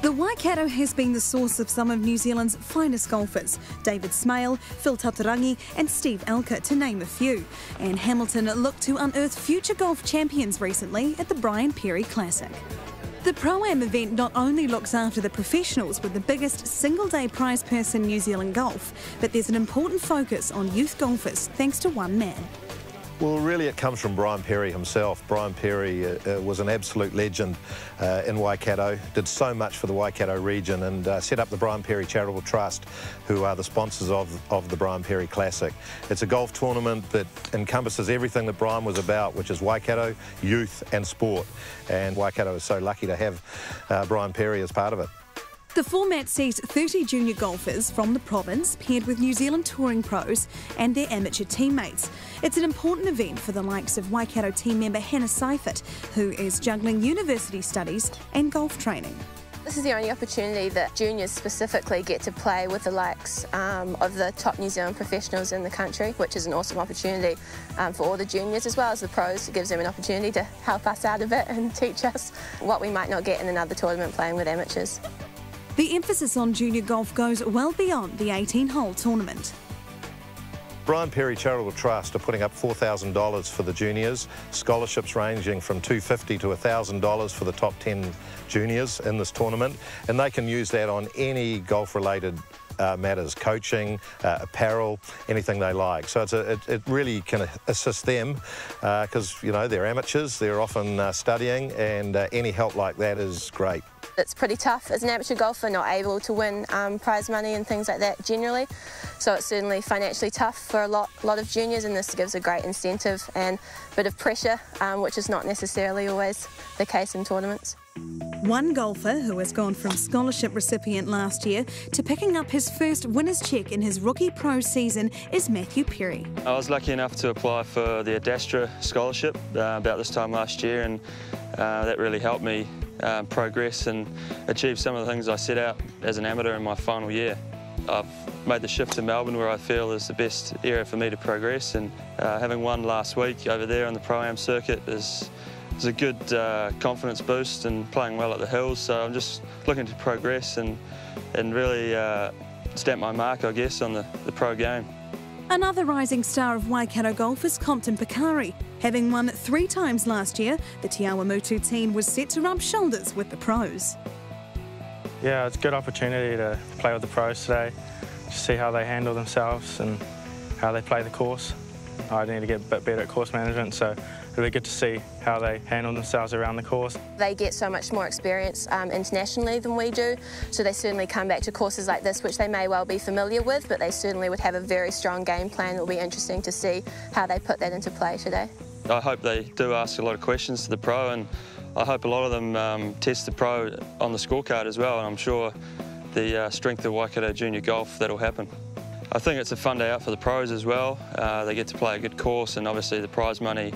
The Waikato has been the source of some of New Zealand's finest golfers, David Smale, Phil Tatarangi and Steve Alker, to name a few. And Hamilton looked to unearth future golf champions recently at the Brian Perry Classic. The Pro-Am event not only looks after the professionals with the biggest single-day prize purse in New Zealand golf, but there's an important focus on youth golfers thanks to one man. Well, really it comes from Brian Perry himself. Brian Perry was an absolute legend in Waikato, did so much for the Waikato region and set up the Brian Perry Charitable Trust, who are the sponsors of the Brian Perry Classic. It's a golf tournament that encompasses everything that Brian was about, which is Waikato, youth and sport. And Waikato is so lucky to have Brian Perry as part of it. The format sees 30 junior golfers from the province paired with New Zealand touring pros and their amateur teammates. It's an important event for the likes of Waikato team member Hannah Seifert, who is juggling university studies and golf training. This is the only opportunity that juniors specifically get to play with the likes of the top New Zealand professionals in the country, which is an awesome opportunity for all the juniors as well as the pros. It gives them an opportunity to help us out a bit and teach us what we might not get in another tournament playing with amateurs. The emphasis on junior golf goes well beyond the 18-hole tournament. Brian Perry Charitable Trust are putting up $4,000 for the juniors, scholarships ranging from $250 to $1,000 for the top 10 juniors in this tournament, and they can use that on any golf-related matters, coaching, apparel, anything they like. So it really can assist them because, you know, they're amateurs, they're often studying, and any help like that is great. It's pretty tough as an amateur golfer, not able to win prize money and things like that generally. So it's certainly financially tough for a lot of juniors, and this gives a great incentive and a bit of pressure, which is not necessarily always the case in tournaments. One golfer who has gone from scholarship recipient last year to picking up his first winner's cheque in his rookie pro season is Matthew Perry. I was lucky enough to apply for the Adastra scholarship about this time last year, and that really helped me progress and achieve some of the things I set out as an amateur in my final year. I've made the shift to Melbourne, where I feel is the best area for me to progress, and having won last week over there on the Pro-Am circuit is a good confidence boost, and playing well at the Hills, so I'm just looking to progress and really stamp my mark, I guess, on the pro game. Another rising star of Waikato golf is Compton Pekari. Having won 3 times last year, the Te Awamutu team was set to rub shoulders with the pros. Yeah, it's a good opportunity to play with the pros today, to see how they handle themselves and how they play the course. I need to get a bit better at course management, so it'll be good to see how they handle themselves around the course. They get so much more experience internationally than we do, so they certainly come back to courses like this, which they may well be familiar with, but they certainly would have a very strong game plan. It'll be interesting to see how they put that into play today. I hope they do ask a lot of questions to the pro, and I hope a lot of them test the pro on the scorecard as well, and I'm sure the strength of Waikato junior golf, that'll happen. I think it's a fun day out for the pros as well. They get to play a good course, and obviously the prize money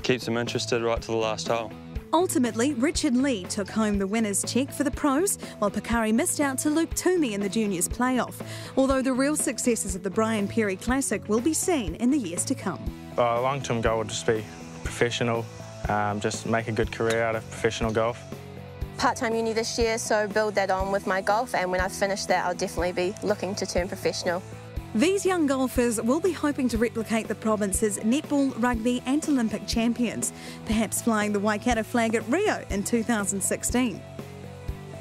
keeps them interested right to the last hole. Ultimately, Richard Lee took home the winner's cheque for the pros, while Pekari missed out to Luke Toomey in the juniors playoff, although the real successes of the Brian Perry Classic will be seen in the years to come. A long-term goal would just be professional, just make a good career out of professional golf. Part-time uni this year, so build that on with my golf, and when I've finished that, I'll definitely be looking to turn professional. These young golfers will be hoping to replicate the province's netball, rugby and Olympic champions, perhaps flying the Waikato flag at Rio in 2016.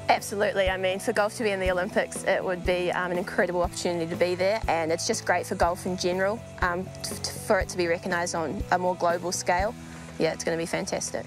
Absolutely. I mean, for golf to be in the Olympics, it would be an incredible opportunity to be there, and it's just great for golf in general, for it to be recognised on a more global scale. Yeah, it's going to be fantastic.